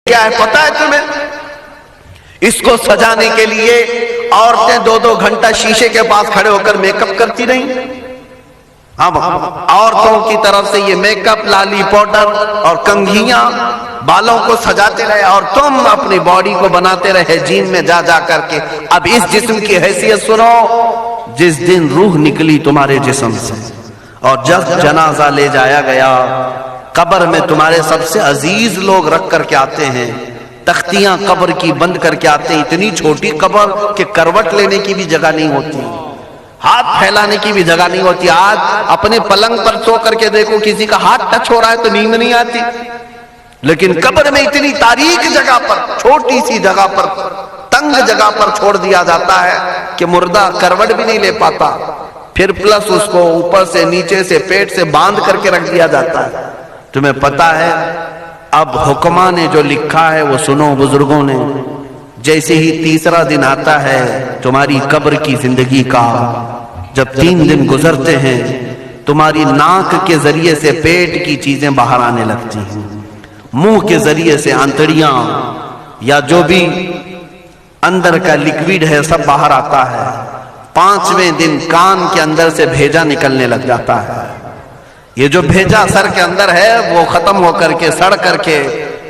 کیا ہے پتہ ہے تمہیں؟ اس کو سجانے کے لیے عورتیں 2-2 گھنٹہ شیشے کے پاس کھڑے ہو کر میک اپ کرتی رہیں۔ اب عورتوں کی طرف سے یہ میک اپ، لالی پاؤڈر اور کنگھیاں بالوں کو سجاتے رہے، اور تم اپنی باڈی کو بناتے رہے جیم میں جا جا کر کے۔ اب اس جسم کی حیثیت سنو، جس دن روح نکلی تمہارے جسم سے اور جب جنازہ لے جایا گیا، قبر میں تمہارے سب سے عزیز لوگ رکھ کر کے آتے ہیں، تختیاں قبر کی بند کر کے آتے ہیں، اتنی چھوٹی قبر کہ کروٹ لینے کی بھی جگہ نہیں ہوتی، ہاتھ پھیلانے کی بھی جگہ نہیں ہوتی۔ آج اپنے پلنگ پر سو کر کے دیکھو، کسی کا ہاتھ ٹچ ہو رہا ہے تو نیند نہیں آتی، لیکن قبر میں اتنی تاریک جگہ پر، چھوٹی سی جگہ پر، تنگ جگہ پر چھوڑ دیا جاتا ہے کہ مردہ کروٹ بھی نہیں لے پاتا، پھر پلس اس کو اوپر سے نیچے سے پیٹ سے باندھ کر کے رکھ دیا جاتا ہے۔ تمہیں پتا ہے اب حکماں نے جو لکھا ہے وہ سنو بزرگوں نے، جیسے ہی تیسرا دن آتا ہے تمہاری قبر کی زندگی کا، جب 3 دن گزرتے ہیں تمہاری ناک کے ذریعے سے پیٹ کی چیزیں باہر آنے لگتی ہیں، منہ کے ذریعے سے آنتڑیاں یا جو بھی اندر کا لیکویڈ ہے سب باہر آتا ہے۔ 5ویں دن کان کے اندر سے بھیجا نکلنے لگ جاتا ہے، یہ جو بھیجا سر کے اندر ہے وہ ختم ہو کر کے سڑ کر کے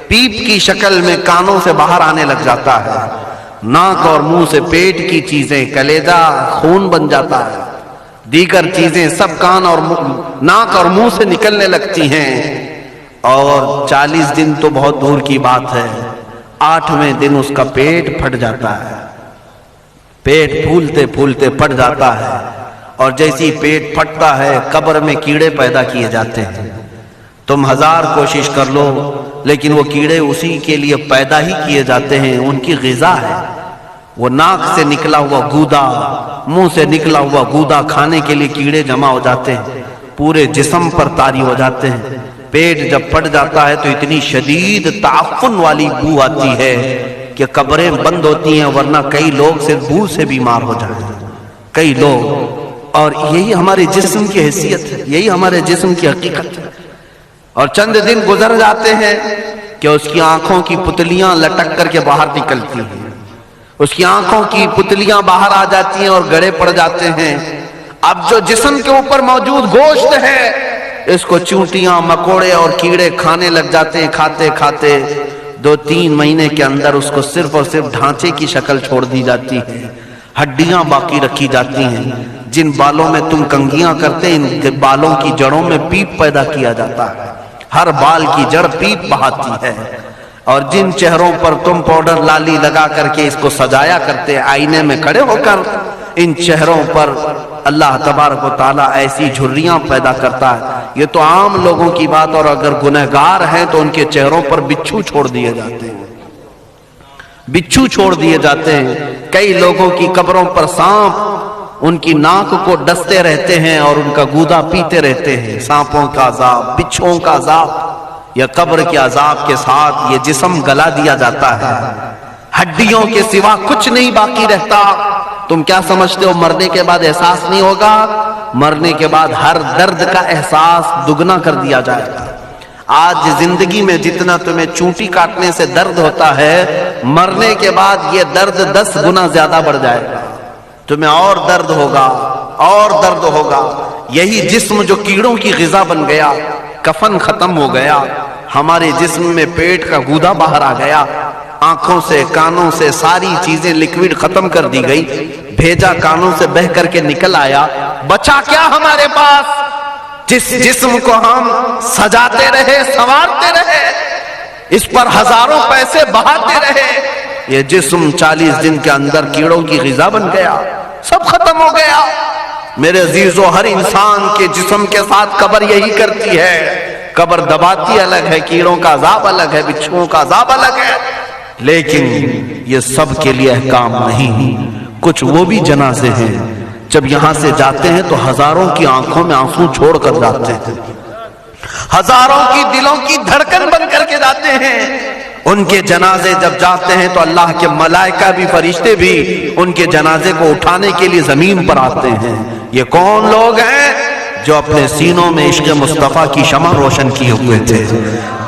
پیپ کی شکل میں کانوں سے باہر آنے لگ جاتا ہے، ناک اور منہ سے پیٹ کی چیزیں، کلیجہ خون بن جاتا ہے، دیگر چیزیں سب کان اور ناک اور منہ سے نکلنے لگتی ہیں، اور 40 دن تو بہت دور کی بات ہے، 8ویں دن اس کا پیٹ پھٹ جاتا ہے، پیٹ پھولتے پھولتے پھٹ جاتا ہے، اور جیسی پیٹ پھٹتا ہے قبر میں کیڑے پیدا کیے جاتے ہیں۔ تم 1000 کوشش کر لو لیکن وہ کیڑے اسی کے لیے پیدا ہی کیے جاتے ہیں، ان کی غذا ہے۔ وہ ناک سے نکلا ہوا گودا، منہ سے نکلا ہوا گودا کھانے کے لیے کیڑے جمع ہو جاتے ہیں، پورے جسم پر طاری ہو جاتے ہیں۔ پیٹ جب پھٹ جاتا ہے تو اتنی شدید تعفن والی بو آتی ہے کہ قبریں بند ہوتی ہیں، ورنہ کئی لوگ صرف بو سے بیمار ہو جاتے ہیں، کئی لوگ۔ اور یہی ہمارے جسم کی حیثیت ہے، یہی ہمارے جسم کی حقیقت ہے۔ اور چند دن گزر جاتے ہیں کہ اس کی آنکھوں کی پتلیاں لٹک کر کے باہر نکلتی ہیں، اس کی آنکھوں کی پتلیاں باہر آ جاتی ہیں اور گڑے پڑ جاتے ہیں۔ اب جو جسم کے اوپر موجود گوشت ہے اس کو چونٹیاں، مکوڑے اور کیڑے کھانے لگ جاتے ہیں، کھاتے کھاتے 2-3 مہینے کے اندر اس کو صرف اور صرف ڈھانچے کی شکل چھوڑ دی جاتی ہے، ہڈیاں باقی رکھی جاتی ہیں۔ جن بالوں میں تم کنگھیاں کرتے ان بالوں کی جڑوں میں پیپ پیدا کیا جاتا ہے، ہر بال کی جڑ پیپ بہاتی ہے۔ اور جن چہروں پر تم پاؤڈر لالی لگا کر کے اس کو سجایا کرتے آئینے میں کھڑے ہو کر، ان چہروں پر اللہ تبارک و تعالیٰ ایسی جھریاں پیدا کرتا ہے۔ یہ تو عام لوگوں کی بات، اور اگر گنہگار ہیں تو ان کے چہروں پر بچھو چھوڑ دیے جاتے ہیں، بچھو چھوڑ دیے جاتے ہیں۔ کئی لوگوں کی قبروں پر سانپ ان کی ناک کو ڈستے رہتے ہیں اور ان کا گودا پیتے رہتے ہیں۔ سانپوں کا عذاب، بچھوؤں کا عذاب، یا قبر کے عذاب کے ساتھ یہ جسم گلا دیا جاتا ہے، ہڈیوں کے سوا کچھ نہیں باقی رہتا۔ تم کیا سمجھتے ہو مرنے کے بعد احساس نہیں ہوگا؟ مرنے کے بعد ہر درد کا احساس دگنا کر دیا جائے گا۔ آج زندگی میں جتنا تمہیں چونٹی کاٹنے سے درد ہوتا ہے، مرنے کے بعد یہ درد 10 گنا زیادہ بڑھ جائے گا، تمہیں اور درد ہوگا، اور درد ہوگا۔ یہی جسم جو کیڑوں کی غذا بن گیا، کفن ختم ہو گیا، ہمارے جسم میں پیٹ کا گودا باہر آ گیا، آنکھوں سے کانوں سے ساری چیزیں لکوڈ ختم کر دی گئی، بھیجا کانوں سے بہ کر کے نکل آیا، بچا کیا ہمارے پاس؟ جس جسم کو ہم سجاتے رہے، سنوارتے رہے، اس پر ہزاروں پیسے بہاتے رہے، یہ جسم 40 دن کے اندر کیڑوں کی غذا بن گیا، سب ختم ہو گیا۔ میرے عزیزو، ہر انسان کے جسم کے ساتھ قبر یہی کرتی ہے، قبر دباتی الگ ہے، کیڑوں کا عذاب الگ ہے، بچھوؤں کا عذاب الگ ہے، لیکن یہ سب کے لیے احکام نہیں۔ کچھ وہ بھی جنازے ہیں جب یہاں سے جاتے ہیں تو ہزاروں کی آنکھوں میں آنسو چھوڑ کر جاتے ہیں، ہزاروں کی دلوں کی دھڑکن بن کر کے جاتے ہیں۔ ان کے جنازے جب جاتے ہیں تو اللہ کے ملائکہ بھی، فرشتے بھی ان کے جنازے کو اٹھانے کے لیے زمین پر آتے ہیں۔ یہ کون لوگ ہیں؟ جو اپنے سینوں میں عشق مصطفیٰ کی شمع روشن کیے ہوئے تھے،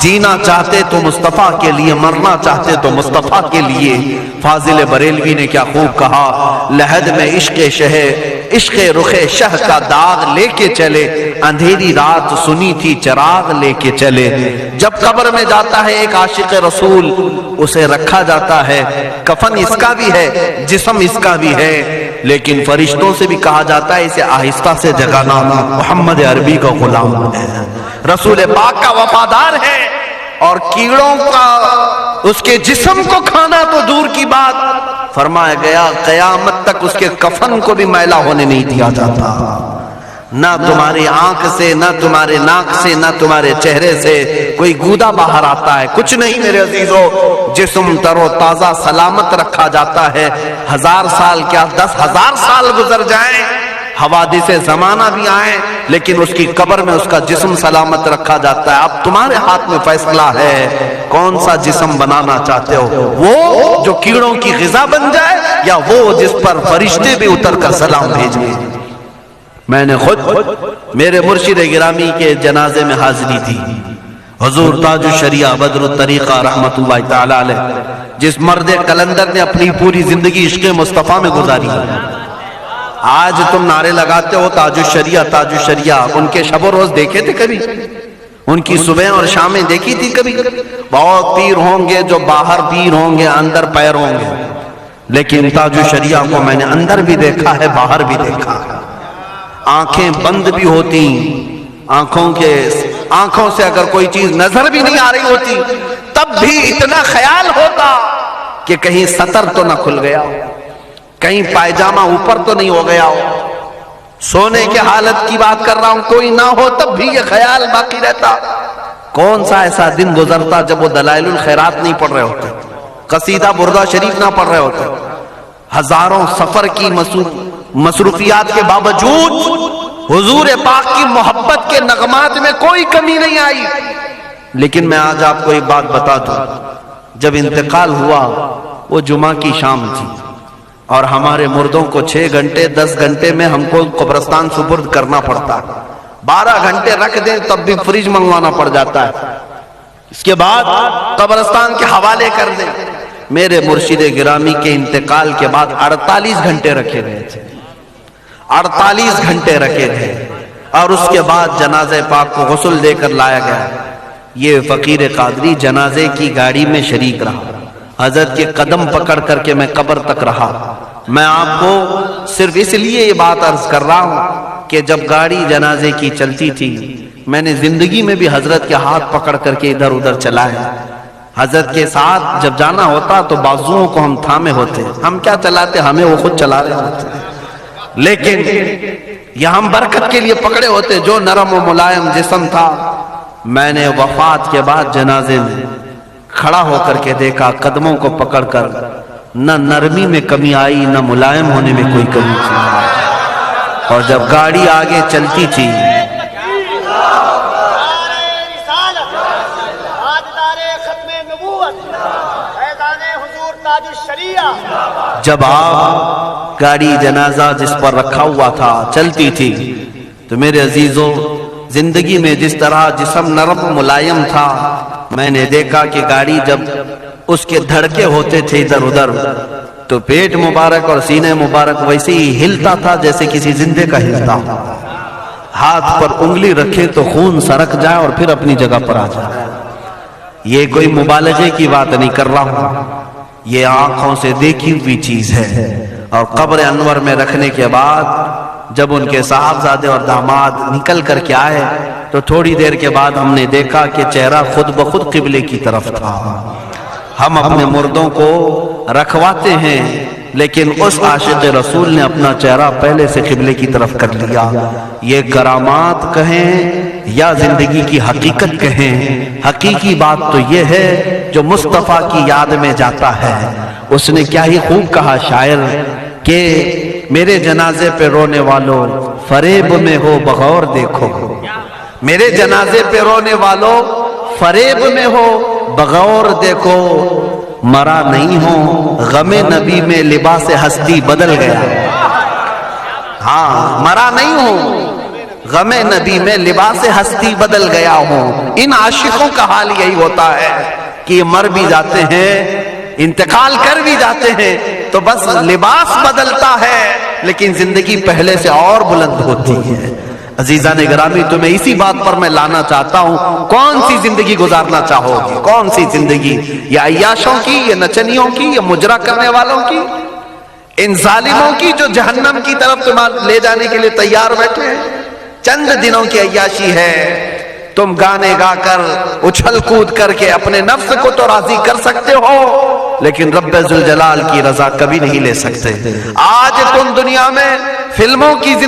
جینا چاہتے تو مصطفیٰ کے لیے، مرنا چاہتے تو مصطفیٰ کے لیے۔ فاضل بریلوی نے کیا خوب کہا، لحد میں عشق شہ، عشق رخ شہ کا داغ لے کے چلے، اندھیری رات سنی تھی چراغ لے کے چلے۔ جب قبر میں جاتا ہے ایک عاشق رسول، اسے رکھا جاتا ہے، کفن اس کا بھی ہے، جسم اس کا بھی ہے، لیکن فرشتوں سے بھی کہا جاتا ہے اسے آہستہ سے جگانا، محمد عربی کا غلام ہے، رسول پاک کا وفادار ہے، اور کیڑوں کا اس کے جسم کو کھانا تو دور کی بات، فرمایا گیا قیامت تک اس کے کفن کو بھی میلا ہونے نہیں دیا جاتا۔ نہ تمہاری آنکھ سے، نہ تمہارے ناک سے، نہ تمہارے چہرے سے کوئی گودا باہر آتا ہے، کچھ نہیں میرے عزیزو، جسم تر و تازہ سلامت رکھا جاتا ہے۔ 1000 سال کیا 10,000 سال گزر جائیں، حوادث زمانہ بھی آئیں، لیکن اس کی قبر میں اس کا جسم سلامت رکھا جاتا ہے۔ اب تمہارے ہاتھ میں فیصلہ ہے، کون سا جسم بنانا چاہتے ہو، وہ جو کیڑوں کی غذا بن جائے، یا وہ جس پر فرشتے بھی اتر کر سلام بھیجیں۔ میں نے خود میرے مرشد گرامی کے جنازے میں حاضری تھی، حضور تاج الشریعہ بدر الطریقہ رحمت اللہ تعالی علیہ، جس مرد کلندر نے اپنی پوری زندگی عشق مصطفیٰ میں گزاری۔ آج تم نعرے لگاتے ہو تاج الشریعہ تاج الشریعہ، ان کے شب و روز دیکھے تھے کبھی؟ ان کی صبح اور شامیں دیکھی تھی کبھی؟ بہت پیر ہوں گے جو باہر پیر ہوں گے، اندر پیر ہوں گے، لیکن تاج الشریعہ کو میں نے اندر بھی دیکھا ہے، باہر بھی دیکھا ہے۔ آنکھیں بند بھی ہوتی، آنکھوں سے اگر کوئی چیز نظر بھی نہیں آ رہی ہوتی، تب بھی اتنا خیال ہوتا کہ کہیں سطر تو نہ کھل گیا ہو، کہیں پائجامہ اوپر تو نہیں ہو گیا ہو، سونے کے حالت کی بات کر رہا ہوں، کوئی نہ ہو تب بھی یہ خیال باقی رہتا۔ کون سا ایسا دن گزرتا جب وہ دلائل الخیرات نہیں پڑھ رہے ہوتے، قصیدہ بردہ شریف نہ پڑھ رہے ہوتے، ہزاروں سفر کی مصروفیات کے باوجود حضور پاک کی محبت کے نغمات میں کوئی کمی نہیں آئی۔ لیکن میں آج آپ کو ایک بات بتا دوں، جب انتقال ہوا وہ جمعہ کی شام تھی، اور ہمارے مردوں کو 6 گھنٹے 10 گھنٹے میں ہم کو قبرستان سپرد کرنا پڑتا، 12 گھنٹے رکھ دیں تب بھی فریج منگوانا پڑ جاتا ہے، اس کے بعد قبرستان کے حوالے کر دیں۔ میرے مرشد گرامی کے انتقال کے بعد 48 گھنٹے رکھے گئے تھے، 48 گھنٹے رکھے تھے، اور اس کے بعد جنازے پاک کو غسل دے کر لایا گیا۔ یہ فقیر قادری جنازے کی گاڑی میں شریک رہا، حضرت کے قدم پکڑ کر کے میں قبر تک رہا۔ میں آپ کو صرف اس لیے یہ بات عرض کر رہا ہوں کہ جب گاڑی جنازے کی چلتی تھی، میں نے زندگی میں بھی حضرت کے ہاتھ پکڑ کر کے ادھر ادھر چلائے۔ حضرت کے ساتھ جب جانا ہوتا تو بازوؤں کو ہم تھامے ہوتے، ہم کیا چلاتے، ہمیں وہ خود چلا رہے ہوتے، لیکن یہ ہم برکت کے لیے پکڑے ہوتے، جو نرم و ملائم جسم تھا۔ میں نے وفات کے بعد جنازے میں کھڑا ہو کر کے دیکھا، قدموں کو پکڑ کر، نہ نرمی میں کمی آئی، نہ ملائم ہونے میں کوئی کمی تھی۔ اور جب گاڑی آگے چلتی تھی، جب آپ گاڑی جنازہ جس پر رکھا ہوا تھا چلتی تھی، تو میرے عزیزوں زندگی میں جس طرح جسم نرم ملائم تھا، میں نے دیکھا کہ گاڑی جب اس کے دھڑکے ہوتے تھے ادھر ادھر، تو پیٹ مبارک اور سینے مبارک ویسے ہی ہلتا تھا جیسے کسی زندے کا ہلتا ہو۔ ہاتھ پر انگلی رکھے تو خون سرک جائے اور پھر اپنی جگہ پر آ جائے۔ یہ کوئی مبالغے کی بات نہیں کر رہا ہوں، یہ آنکھوں سے دیکھی ہوئی چیز ہے۔ اور قبر انور میں رکھنے کے بعد جب ان کے صاحبزادے اور داماد نکل کر کے آئے، تو تھوڑی دیر کے بعد ہم نے دیکھا کہ چہرہ خود بخود قبلے کی طرف تھا۔ ہم اپنے مردوں کو رکھواتے ہیں، لیکن اس عاشق رسول نے اپنا چہرہ پہلے سے قبلے کی طرف کر لیا۔ یہ کرامات کہیں یا زندگی کی حقیقت کہیں، حقیقی بات تو یہ ہے جو مصطفیٰ کی یاد میں جاتا ہے۔ اس نے کیا ہی خوب کہا شاعر کہ میرے جنازے پہ رونے والوں فریب میں ہو بغور دیکھو، میرے جنازے پہ رونے والوں فریب میں ہو بغور دیکھو، مرا نہیں ہو غم نبی میں لباس ہستی بدل گیا۔ ہاں، مرا نہیں ہو غم نبی میں لباس ہستی بدل گیا ہوں. ان عاشقوں کا حال یہی ہوتا ہے کہ یہ مر بھی جاتے ہیں، انتقال کر بھی جاتے ہیں، تو بس لباس بدلتا ہے لیکن زندگی پہلے سے اور بلند ہوتی ہے. عزیزان گرامی، تمہیں اسی بات پر میں لانا چاہتا ہوں. کون سی زندگی گزارنا چاہو گی؟ کون سی زندگی؟ یا عیاشوں کی، یا نچنیوں کی، یا مجرا کرنے والوں کی، ان ظالموں کی جو جہنم کی طرف تمہیں لے جانے کے لیے تیار بیٹھے ہیں؟ چند دنوں کی عیاشی ہے. تم گانے گا کر، اچھل کود کر کے اپنے نفس کو تو راضی کر سکتے ہو، لیکن رب ذوالجلال کی رضا کبھی نہیں لے سکتے. آج تم دنیا میں فلموں کی